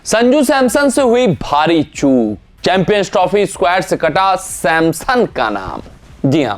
संजू सैमसन से हुई भारी चूक, चैंपियंस ट्रॉफी स्क्वाड से कटा सैमसन का नाम। जी हां,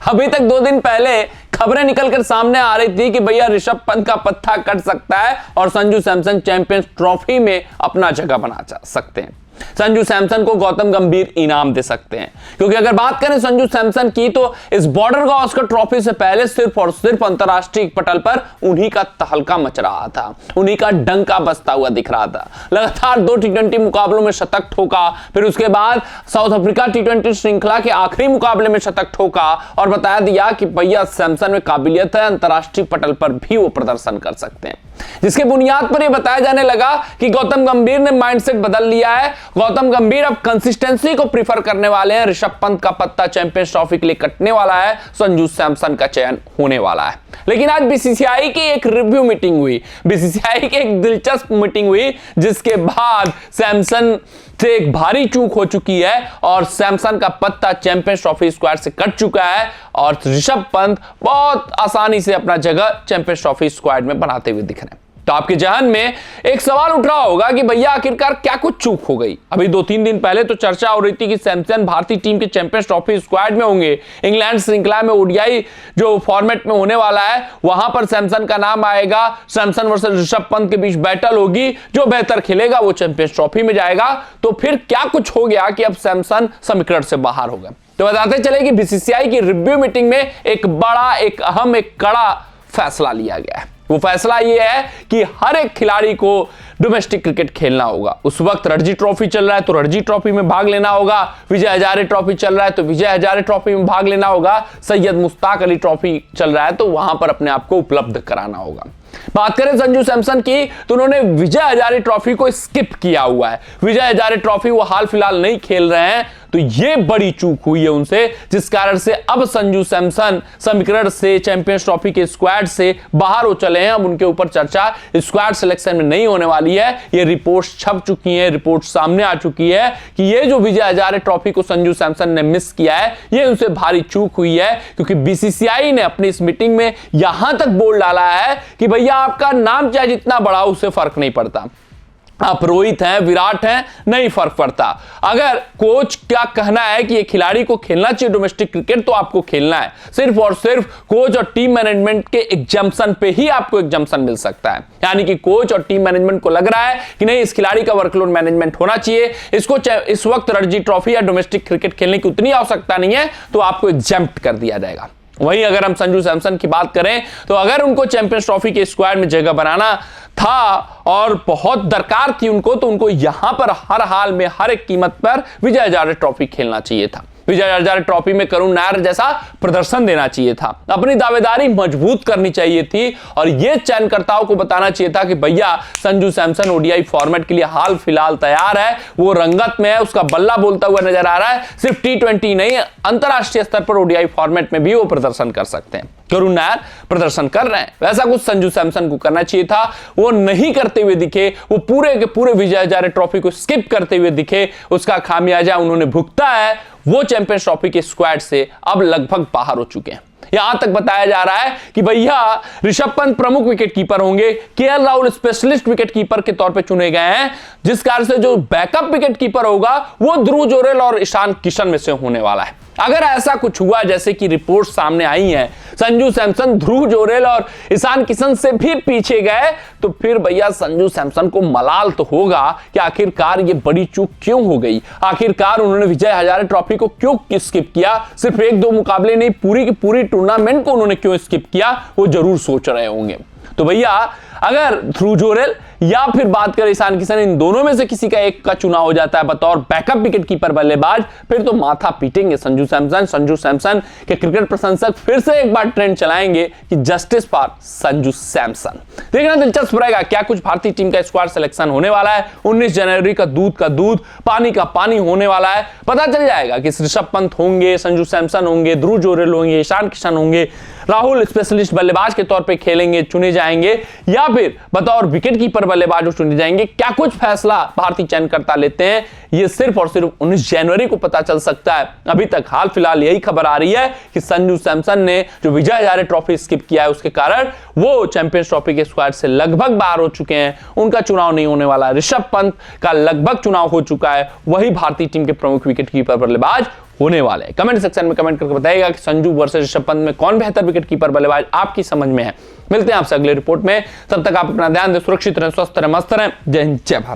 अभी तक 2 दिन पहले खबरें निकलकर सामने आ रही थी कि भैया ऋषभ पंत का पत्ता कट सकता है और संजू सैमसन चैंपियंस ट्रॉफी में अपना जगह बना सकते हैं। संजू सैमसन को गौतम गंभीर इनाम दे सकते हैं, क्योंकि अगर बात करें संजू सैमसन की तो इस बॉर्डर गावस्कर ट्रॉफी से पहले सिर्फ और सिर्फ अंतरराष्ट्रीय पटल पर उन्हीं का तहलका मच रहा था, उन्हीं का डंका बजता हुआ दिख रहा था। लगातार 2 टी20 मुकाबलों में शतक ठोका, फिर उसके बाद साउथ अफ्रीका टी20 श्रृंखला के आखिरी मुकाबले में शतक ठोका और बता दिया कि भैया सैमसन में काबिलियत है, अंतरराष्ट्रीय पटल पर भी वो प्रदर्शन कर सकते हैं। जिसके बुनियाद पर यह बताया जाने लगा कि गौतम गंभीर ने माइंडसेट बदल लिया है। गौतम गंभीर अब कंसिस्टेंसी को प्रीफर करने वाले हैं। ऋषभ पंत का पत्ता चैंपियंस ट्रॉफी के लिए कटने वाला है, संजू सैमसन का चयन होने वाला है। लेकिन आज बीसीसीआई की एक रिव्यू मीटिंग हुई, बीसीसीआई की एक दिलचस्प मीटिंग हुई, जिसके बाद सैमसन से एक भारी चूक हो चुकी है और सैमसन का पत्ता चैंपियंस ट्रॉफी स्क्वाड से कट चुका है और ऋषभ पंत बहुत आसानी से अपना जगह चैंपियंस ट्रॉफी स्क्वाड में बनाते हुए दिख रहे हैं। तो आपके जहन में एक सवाल उठ रहा होगा कि भैया आखिरकार क्या कुछ चूक हो गई। अभी 2-3 दिन पहले तो चर्चा हो रही थी कि सैमसन भारतीय टीम के चैंपियंस ट्रॉफी स्क्वाड में होंगे। इंग्लैंड श्रृंखला में ओडीआई जो फॉर्मेट में होने वाला है वहां पर सैमसन का नाम आएगा। सैमसन वर्सेस ऋषभ पंत के बीच बैटल होगी, जो बेहतर खेलेगा वो चैंपियंस ट्रॉफी में जाएगा। तो फिर क्या कुछ हो गया कि अब सैमसन समीकरण से बाहर हो गए। तो बताते चले कि बीसीसीआई की रिव्यू मीटिंग में एक बड़ा, एक अहम, एक कड़ा फैसला लिया गया है। वो फैसला ये है कि हर एक खिलाड़ी को डोमेस्टिक क्रिकेट खेलना होगा। उस वक्त रणजी ट्रॉफी चल रहा है तो रणजी ट्रॉफी में भाग लेना होगा, विजय हजारे ट्रॉफी चल रहा है तो विजय हजारे ट्रॉफी में भाग लेना होगा, सैयद मुश्ताक अली ट्रॉफी चल रहा है तो वहां पर अपने आप को उपलब्ध कराना होगा। बात करें संजू सैमसन की तो उन्होंने विजय हजारे ट्रॉफी को स्किप किया हुआ है। विजय हजारे ट्रॉफी वो हाल फिलहाल नहीं खेल रहे हैं, तो ये बड़ी चूक हुई है उनसे, जिस कारण से अब संजू सैमसन समीकरण से चैंपियंस ट्रॉफी के स्क्वाड से बाहर हो चले हैं। अब उनके ऊपर चर्चा स्क्वाड सिलेक्शन में नहीं होने वाली है। ये रिपोर्ट्स छप चुकी हैं, रिपोर्ट सामने आ चुकी है कि ये जो विजय हजारे ट्रॉफी को संजू सैमसन ने मिस किया है, ये उनसे भारी चूक हुई है। क्योंकि बीसीसीआई ने अपनी इस मीटिंग में यहां तक बोल डाला है कि भैया आपका नाम चाहे जितना बड़ा हो, उससे फर्क नहीं पड़ता। आप रोहित हैं, विराट हैं, नहीं फर्क पड़ता। अगर कोच का कहना है कि ये खिलाड़ी को खेलना चाहिए डोमेस्टिक क्रिकेट तो आपको खेलना है। सिर्फ और सिर्फ कोच और टीम मैनेजमेंट के एग्जम्पशन पे ही आपको एग्जम्पशन मिल सकता है। यानी कि कोच और टीम मैनेजमेंट को लग रहा है कि नहीं, इस खिलाड़ी का वर्कलोड मैनेजमेंट होना चाहिए, इसको इस वक्त रणजी ट्रॉफी या डोमेस्टिक क्रिकेट खेलने की उतनी आवश्यकता नहीं है, तो आपको एग्जम्प्ट कर दिया जाएगा। वहीं अगर हम संजू सैमसन की बात करें तो अगर उनको चैंपियंस ट्रॉफी के स्क्वाड में जगह बनाना था और बहुत दरकार थी उनको, तो उनको यहां पर हर हाल में हर एक कीमत पर विजय हजारे ट्रॉफी खेलना चाहिए था। विजय हजारे ट्रॉफी में करुण नायर जैसा प्रदर्शन देना चाहिए था, अपनी दावेदारी मजबूत करनी चाहिए थी और यह चयनकर्ताओं को बताना चाहिए था कि भैया संजू सैमसन ओडीआई फॉर्मेट के लिए हाल फिलहाल तैयार है, वो रंगत में है, उसका बल्ला बोलता हुआ नजर आ रहा है। सिर्फ टी20 नहीं, अंतरराष्ट्रीय स्तर पर ओडीआई फॉर्मेट में भी वो प्रदर्शन कर सकते हैं। करुण नायर प्रदर्शन कर रहे हैं, वैसा कुछ संजू सैमसन को करना चाहिए था। वो नहीं करते हुए दिखे, वो पूरे के पूरे विजय हजारे ट्रॉफी को स्किप करते हुए दिखे। उसका खामियाजा उन्होंने भुगता है। वो चैंपियंस ट्रॉफी के स्क्वाड से अब लगभग बाहर हो चुके हैं। यहां तक बताया जा रहा है कि भैया ऋषभ पंत प्रमुख विकेट कीपर होंगे, KL Rahul specialist wicket keeper के तौर पे चुने गए हैं, जिस कारण से जो बैकअप विकेट कीपर होगा वो ध्रुव जोरेल और ईशान किशन में से होने वाला है। अगर ऐसा कुछ हुआ जैसे कि रिपोर्ट सामने आई हैं, संजू सैमसन ध्रुव जोरेल और ईशान किशन से भी पीछे गए, तो फिर भैया संजू सैमसन को मलाल तो होगा कि आखिरकार ये बड़ी चूक क्यों हो गई। आखिरकार उन्होंने विजय हजारे ट्रॉफी को क्यों स्किप किया, सिर्फ 1-2 मुकाबले नहीं, पूरी की पूरी टूर्नामेंट को उन्होंने क्यों स्किप किया, वो जरूर सोच रहे होंगे। तो भैया अगर ध्रुव जोरेल या फिर बात करें ईशान किशन, इन दोनों में से किसी का एक का चुनाव हो जाता है बतौर बैकअप विकेट कीपर बल्लेबाज, फिर तो माथा पीटेंगे संजू सैमसन। संजू सैमसन के क्रिकेट प्रशंसक फिर से एक बार ट्रेंड चलाएंगे कि जस्टिस फॉर संजू सैमसन। देखना दिलचस्प रहेगा क्या कुछ भारतीय टीम का स्क्वाड सिलेक्शन होने वाला है। 19 जनवरी का दूध, पानी का पानी होने वाला है। पता चल जाएगा कि ऋषभ पंत होंगे, संजू सैमसन होंगे, ध्रुव जोरेल होंगे, ईशान किशन होंगे, राहुल स्पेशलिस्ट बल्लेबाज के तौर पे खेलेंगे, चुने जाएंगे, या फिर बतौर विकेटकीपर बल्लेबाज चुने जाएंगे? क्या कुछ फैसला भारतीय चयनकर्ता लेते हैं, ये सिर्फ और सिर्फ 19 जनवरी को पता चल सकता है। अभी तक हाल फिलहाल यही खबर आ रही है कि संजू सैमसन ने जो विजय हजारे ट्रॉफी स्किप किया है, उसके कारण वो चैंपियंस ट्रॉफी के स्क्वाड से लगभग बाहर हो चुके हैं, उनका चुनाव नहीं होने वाला। ऋषभ पंत का लगभग चुनाव हो चुका है, वही भारतीय टीम के प्रमुख विकेटकीपर बल्लेबाज होने वाले हैं। कमेंट सेक्शन में कमेंट करके बताइएगा कि संजू वर्सेस ऋषभ पंत में कौन बेहतर विकेटकीपर बल्लेबाज आपकी समझ में है। मिलते हैं आपसे अगले रिपोर्ट में, तब तक आप अपना ध्यान दें, सुरक्षित रहें, स्वस्थ रहें, मस्त रहें। जय हिंद, जय भारत।